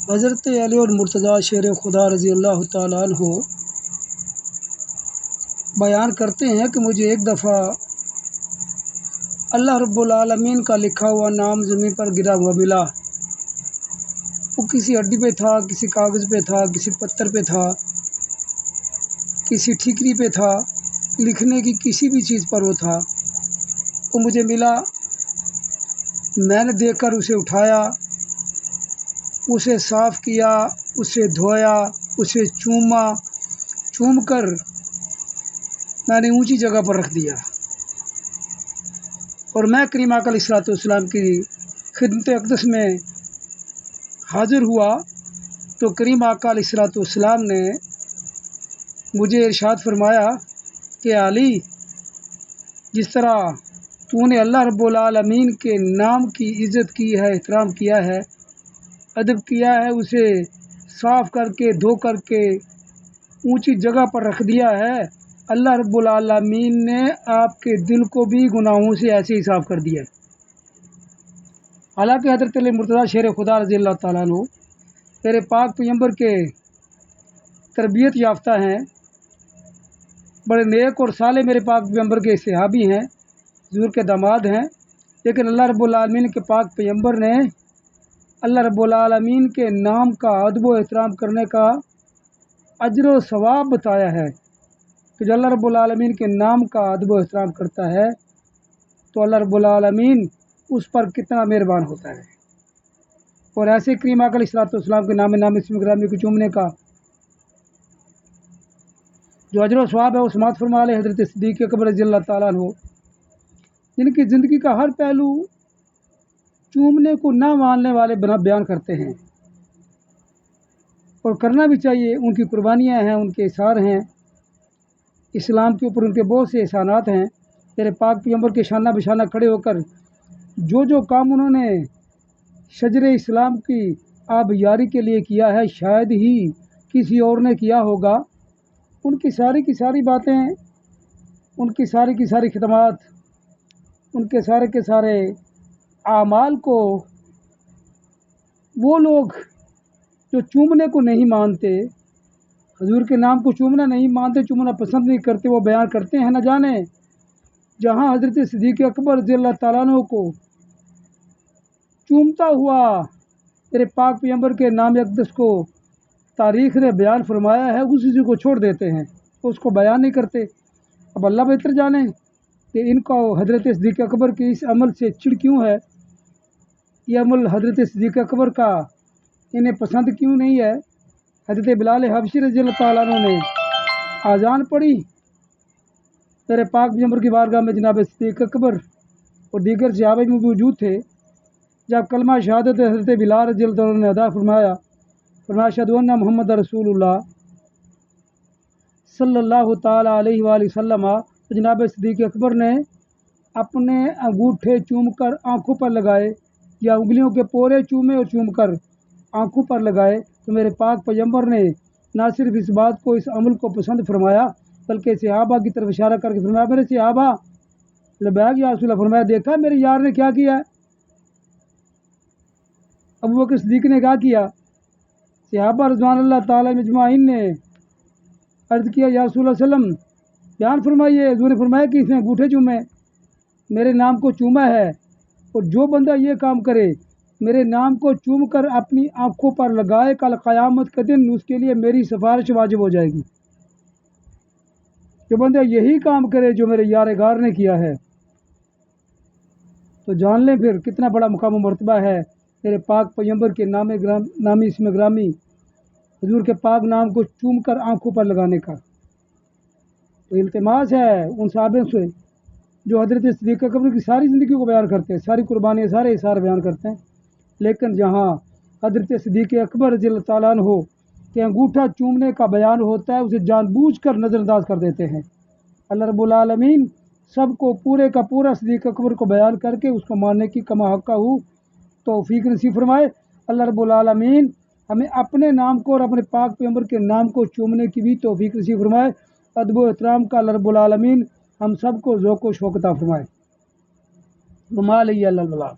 حضرت علی اور مرتضیٰ شیر خدا رضی اللہ تعالیٰ عنہ بیان کرتے ہیں کہ مجھے ایک دفعہ اللہ رب العالمین کا لکھا ہوا نام زمین پر گرا ہوا ملا۔ وہ کسی ہڈی پہ تھا، کسی کاغذ پہ تھا، کسی پتھر پہ تھا، کسی ٹھیکری پہ تھا، لکھنے کی کسی بھی چیز پر وہ تھا۔ وہ مجھے ملا، میں نے دیکھ کر اسے اٹھایا، اسے صاف کیا، اسے دھویا، اسے چوم کر میں نے اونچی جگہ پر رکھ دیا، اور میں کریم آقا علیہ الصلوۃ والسلام کی خدمت اقدس میں حاضر ہوا تو کریم آقا علیہ الصلوۃ والسلام نے مجھے ارشاد فرمایا کہ علی، جس طرح تو نے اللہ رب العالمین کے نام کی عزت کی ہے، احترام کیا ہے، ادب کیا ہے، اسے صاف کر کے دھو کر کے اونچی جگہ پر رکھ دیا ہے، اللہ رب العالمین نے آپ کے دل کو بھی گناہوں سے ایسے ہی صاف کر دیا ہے۔ حالانکہ حضرت علی مرتضیٰ شیر خدا رضی اللہ تعالیٰ عنہ میرے پاک پیغمبر کے تربیت یافتہ ہیں، بڑے نیک اور صالح میرے پاک پیغمبر کے صحابی ہیں، حضور کے داماد ہیں، لیکن اللہ رب العالمین کے پاک پیغمبر نے اللہ رب العالمین کے نام کا ادب و احترام کرنے کا اجر و ثواب بتایا ہے کہ جو اللہ رب العالمین کے نام کا ادب و احترام کرتا ہے تو اللہ رب العالمین اس پر کتنا مہربان ہوتا ہے۔ اور ایسے کریم آقا علیہ الصلوۃ والسلام کے نام اسم گرامی کو چومنے کا جو اجر و ثواب ہے وہ سماعت فرما لے حضرت صدیق اکبر رضی اللہ تعالیٰ عنہ، جن کی زندگی کا ہر پہلو چومنے کو نہ ماننے والے بیان کرتے ہیں، اور کرنا بھی چاہیے۔ ان کی قربانیاں ہیں، ان کے اثار ہیں، اسلام کے اوپر ان کے بہت سے احسانات ہیں۔ میرے پاک پیغمبر کے شانہ بشانہ کھڑے ہو کر جو کام انہوں نے شجر اسلام کی آبیاری کے لیے کیا ہے، شاید ہی کسی اور نے کیا ہوگا۔ ان کی ساری باتیں، ان کی ساری خدمات، ان کے سارے اعمال کو وہ لوگ جو چومنے کو نہیں مانتے، حضور کے نام کو چومنا نہیں مانتے، چومنا پسند نہیں کرتے، وہ بیان کرتے ہیں نہ جانے جہاں حضرت صدیق اکبر رضی اللہ تعالیٰ عنہ کو چومتا ہوا میرے پاک پیغمبر کے نام اقدس کو تاریخ نے بیان فرمایا ہے، اسی چیز کو چھوڑ دیتے ہیں، اس کو بیان نہیں کرتے۔ اب اللہ بہتر جانے کہ ان کو حضرت صدیق اکبر کے اس عمل سے چڑ کیوں ہے، یہ عمل حضرت صدیق اکبر کا انہیں پسند کیوں نہیں ہے۔ حضرت بلال حبشی رضی اللہ تعالیٰ عنہ نے اذان پڑھی، میرے پاک پیغمبر کی بارگاہ میں جناب صدیق اکبر اور دیگر صحابہ بھی موجود تھے۔ جب کلمہ شہادت حضرت بلال رضی اللہ عنہ نے ادا فرمایا اشہد ان محمد رسول اللہ صلی اللہ تعالیٰ علیہ وآلہ وسلم، تو جناب صدیق اکبر نے اپنے انگوٹھے چوم کر آنکھوں پر لگائے، یا انگلیوں کے پورے چومے اور چوم کر آنکھوں پر لگائے، تو میرے پاک پیغمبر نے نہ صرف اس بات کو، اس عمل کو پسند فرمایا، بلکہ صحابہ کی طرف اشارہ کر کے فرمایا، میرے صحابہ لبیک یا رسول اللہ، فرمایا دیکھا میرے یار نے کیا کیا ہے۔ ابو بکر صدیق نے کیا کیا؟ صحابہ رضوان اللہ تعالیٰ مجمعین نے عرض کیا یا رسول اللہ صلی اللہ علیہ وسلم بیان فرمائیے۔ حضور نے فرمایا کہ اس نے انگوٹھے چومے، میرے نام کو چوما ہے، اور جو بندہ یہ کام کرے، میرے نام کو چوم کر اپنی آنکھوں پر لگائے، کل قیامت کے دن اس کے لیے میری سفارش واجب ہو جائے گی۔ جو بندہ یہی کام کرے جو میرے یار غار نے کیا ہے، تو جان لیں پھر کتنا بڑا مقام و مرتبہ ہے میرے پاک پیغمبر کے نامی اسم گرامی حضور کے پاک نام کو چوم کر آنکھوں پر لگانے کا۔ تو التماس ہے ان صحابہ سے جو حضرت صدیق اکبر کی ساری زندگی کو بیان کرتے ہیں، ساری قربانیاں، سارے اثار بیان کرتے ہیں، لیکن جہاں حضرت صدیق اکبر رضی اللہ تعالیٰ عنہ کہ انگوٹھا چومنے کا بیان ہوتا ہے، اسے جان بوجھ کر نظر انداز کر دیتے ہیں۔ اللہ رب العالمین سب کو پورے کا پورا صدیق اکبر کو بیان کر کے اس کو ماننے کی کما حقہ توفیق نصیب فرمائے۔ اللہ رب العالمین ہمیں اپنے نام کو اور اپنے پاک پیغمبر کے نام کو چومنے کی بھی توفیق نصیب فرمائے۔ ادب و احترام کا اللہ رب العالمین ہم سب کو ذوق و شوق عطا فرمائے۔ وما علیہ الا البلاغ۔